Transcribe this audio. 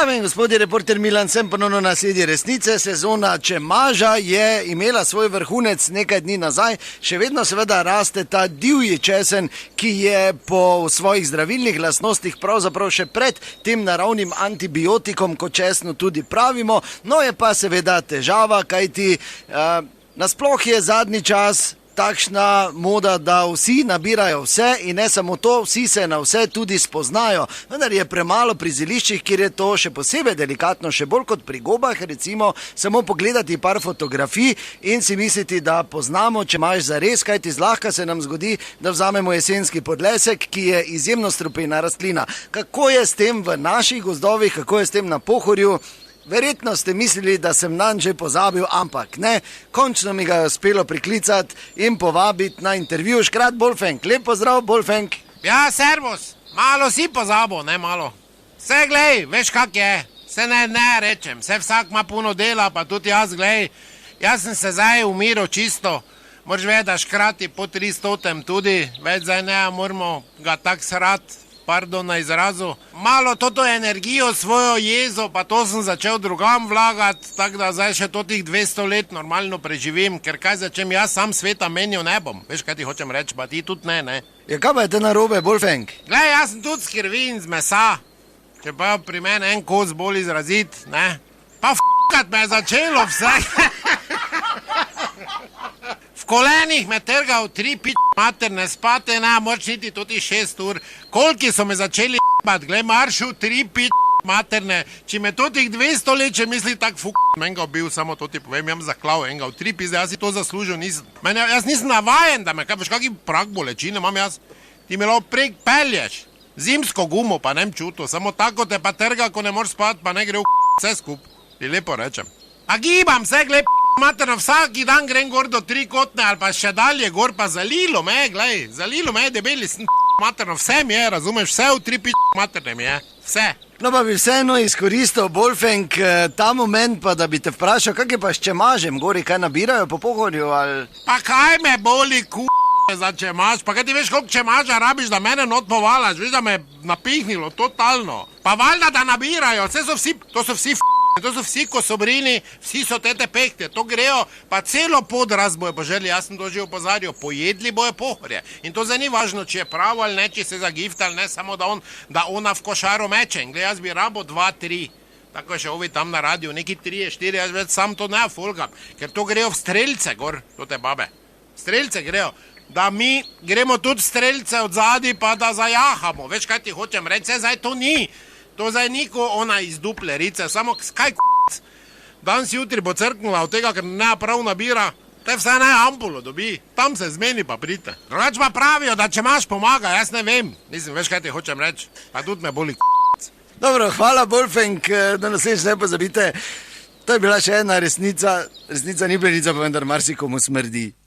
Dame in gospodje, reporter Milan, sem ponovno na Sledi resnice. Sezona čemaža je imela svoj vrhunec nekaj dni nazaj. Še vedno seveda raste ta divji česen, ki je po svojih zdravilnih lastnostih pravzaprav še pred tem naravnim antibiotikom, kot česnu tudi pravimo. No je pa seveda težava, kajti nasploh je zadnji čas takšna moda, da vsi nabirajo vse in ne samo to, vsi se na vse tudi spoznajo. Vendar je premalo pri zeliščih, kjer je to še posebej delikatno, še bolj kot pri gobah, recimo samo pogledati par fotografij in si misliti, da poznamo, če imaš zares, kajti zlahka se nam zgodi, da vzamemo jesenski podlesek, ki je izjemno strupena rastlina. Kako je s tem v naših gozdovih, kako je s tem na Pohorju? Verjetno ste mislili, da sem nanj že pozabil, ampak ne. Končno mi ga je uspelo priklicati in povabiti na intervju. Škrat Bolfenk, lep pozdrav, Bolfenk. Ja, servus, malo si pozabil, ne malo. Vse glej, veš kak je, vse ne rečem, vse vsak ima puno dela, pa tudi jaz glej. Jaz sem se zdaj umiral čisto, moraš vedeti, da škrati po 300 tudi, več zdaj ne, moramo ga tak srat. Pardon na izrazu. Malo toto energijo, svojo jezo, pa to sem začel drugam vlagati, tako da zdaj še totih 200 let normalno preživim, ker kaj začem jaz sam sveta menil ne bom. Veš, kaj ti hočem reči, pa ti tudi ne. Ja, kaj pa je te narobe, Bolfenk? Glej, jaz sem tudi s krvi in z mesa, čeprav pri meni en kos bolj izrazit, ne. Pa f***kat me je začelo vse. V kolenih me trgal 3 materne spate, ne, moč niti tudi 6 ur. Koliki so me začeli j***bat, glej, maršu 3 materne. Či me totih 200 let, če misli tak menga bil, samo to ti povem, jam zaklav enga v 3 pizde, jaz si to zaslužil nisem. Jaz nisem navajen, da me, veš, kaki prak bolečine imam jaz. Ti me lahko prek pelješ, zimsko gumo pa nem čutil, samo tako te pa trga, ko ne moreš spati, pa ne gre v vse skup. Ti lepo rečem. A gibam se, glej, materno, vsaki dan grem gor do Trikotne ali pa še dalje gor, pa zalilo me, glej, zalilo me, debeli sem materno, vse mi je, razumeš, vse v 3 materne mi je, vse. No pa bi vseeno izkoristil, Bolfenk, ta moment pa, da bi te vprašal, kak je pa s čemažem, gori kaj nabirajo po Pohorju, ali... Pa kaj me boli, za čemaž, pa kaj ti veš, koliko čemaža rabiš, da mene not povalaš, veš, da me je napihnilo, totalno. Pa valjda, da nabirajo, to so vsi kosobrini, vsi so tete pehte, to grejo, pa celo podrast bojo poželi, jaz sem to že opozarjal, pojedli bojo Pohorje. In to zdaj ni važno, če je pravo ali ne, če se zagifta ali ne, samo da ona v košaru meče. In gled, jaz bi rabo 2, 3, tako je še ovi tam na radiju, neki 3, 4, jaz več sam to ne folgam, ker to grejo v strelce gor, to te babe. Strelce grejo. Da mi gremo tudi strelce od zadaj, pa da zajahamo. Veš, kaj ti hočem reči, zdaj to ni. To zdaj ni ko ona iz duple rice, samo kaj danes jutri bo crknula od tega, ker ne prav nabira, te vse ne ampulo dobi, tam se zmeni pa prite. Drugač pa pravijo, da če imaš pomaga, jaz ne vem. Mislim, veš, kaj ti hočem reči, pa tudi me boli Dobro, hvala, Bolfenk, da nas ne pozabite. To je bila še ena resnica ni plenica, pa vendar marsikomu smrdi.